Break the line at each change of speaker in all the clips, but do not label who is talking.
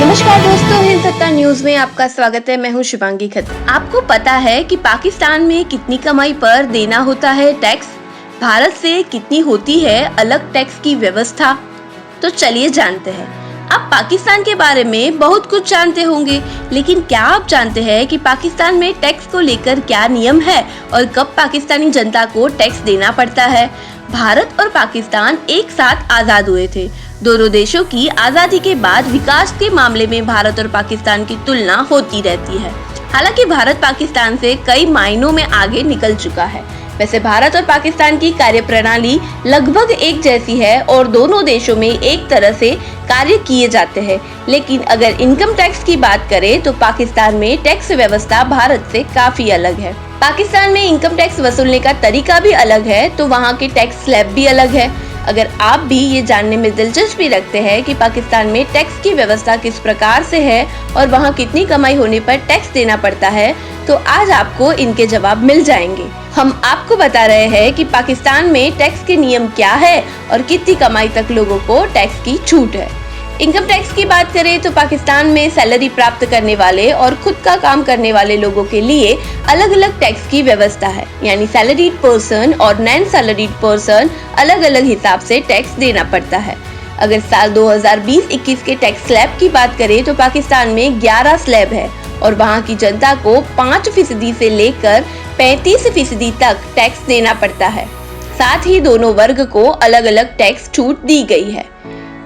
नमस्कार दोस्तों, हिंद सत्ता न्यूज में आपका स्वागत है। मैं हूं शिवांगी खत्री। आपको पता है कि पाकिस्तान में कितनी कमाई पर देना होता है टैक्स? भारत से कितनी होती है अलग टैक्स की व्यवस्था? तो चलिए जानते हैं। आप पाकिस्तान के बारे में बहुत कुछ जानते होंगे, लेकिन क्या आप जानते हैं कि पाकिस्तान में टैक्स को लेकर क्या नियम है और कब पाकिस्तानी जनता को टैक्स देना पड़ता है? भारत और पाकिस्तान एक साथ आजाद हुए थे। दोनों देशों की आजादी के बाद विकास के मामले में भारत और पाकिस्तान की तुलना होती रहती है। हालांकि भारत पाकिस्तान से कई मायनों में आगे निकल चुका है। वैसे भारत और पाकिस्तान की कार्यप्रणाली लगभग एक जैसी है और दोनों देशों में एक तरह से कार्य किए जाते हैं, लेकिन अगर इनकम टैक्स की बात करें तो पाकिस्तान में टैक्स व्यवस्था भारत से काफी अलग है। पाकिस्तान में इनकम टैक्स वसूलने का तरीका भी अलग है, तो वहाँ के टैक्स स्लैब भी अलग है। अगर आप भी ये जानने में दिलचस्पी रखते हैं कि पाकिस्तान में टैक्स की व्यवस्था किस प्रकार से है और वहाँ कितनी कमाई होने पर टैक्स देना पड़ता है, तो आज आपको इनके जवाब मिल जाएंगे। हम आपको बता रहे हैं कि पाकिस्तान में टैक्स के नियम क्या है और कितनी कमाई तक लोगों को टैक्स की छूट है। इनकम टैक्स की बात करें तो पाकिस्तान में सैलरी प्राप्त करने वाले और खुद का काम करने वाले लोगों के लिए अलग अलग टैक्स की व्यवस्था है, यानी सैलरीड पर्सन और नॉन सैलरीड पर्सन अलग अलग हिसाब से टैक्स देना पड़ता है। अगर साल 2020-21 के टैक्स स्लैब की बात करें तो पाकिस्तान में 11 स्लैब है और वहाँ की जनता को 5% से लेकर 35% तक टैक्स देना पड़ता है। साथ ही दोनों वर्ग को अलग अलग टैक्स छूट दी गई है।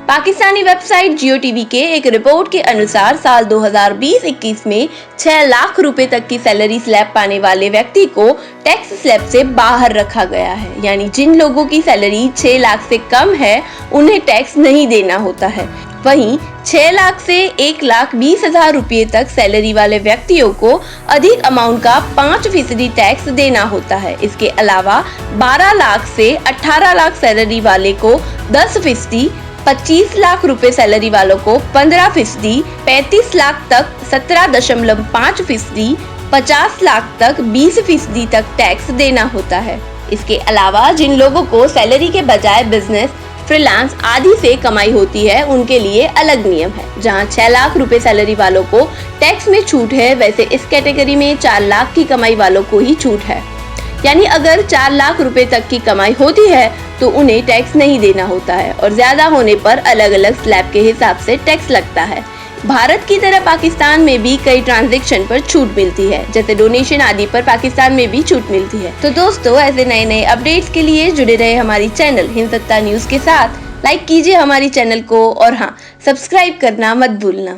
पाकिस्तानी वेबसाइट जियो टीवी के एक रिपोर्ट के अनुसार साल 2020-21 में 6 लाख रुपए तक की सैलरी स्लैब पाने वाले व्यक्ति को टैक्स स्लैब से बाहर रखा गया है, यानी जिन लोगों की सैलरी 6 लाख से कम है उन्हें टैक्स नहीं देना होता है। वहीं 6 लाख से 1,20,000 रुपये तक सैलरी वाले व्यक्तियों को अधिक अमाउंट का 5% टैक्स देना होता है। इसके अलावा 12 लाख से 18 लाख सैलरी वाले को 10%, 25 लाख रुपए सैलरी वालों को 15%, 35 लाख तक 17.5%, 50 लाख तक 20% तक टैक्स देना होता है। इसके अलावा जिन लोगों को सैलरी के बजाय बिजनेस, फ्रीलांस आदि से कमाई होती है उनके लिए अलग नियम है। जहां 6 लाख रुपए सैलरी वालों को टैक्स में छूट है, वैसे इस कैटेगरी में 4 लाख की कमाई वालों को ही छूट है। यानी अगर 4 लाख रुपए तक की कमाई होती है तो उन्हें टैक्स नहीं देना होता है और ज्यादा होने पर अलग अलग स्लैब के हिसाब से टैक्स लगता है। भारत की तरह पाकिस्तान में भी कई ट्रांजैक्शन पर छूट मिलती है, जैसे डोनेशन आदि पर पाकिस्तान में भी छूट मिलती है। तो दोस्तों, ऐसे नए नए अपडेट्स के लिए जुड़े रहे हमारी चैनल हिंद सत्ता न्यूज के साथ। लाइक कीजिए हमारी चैनल को और हाँ, सब्सक्राइब करना मत भूलना।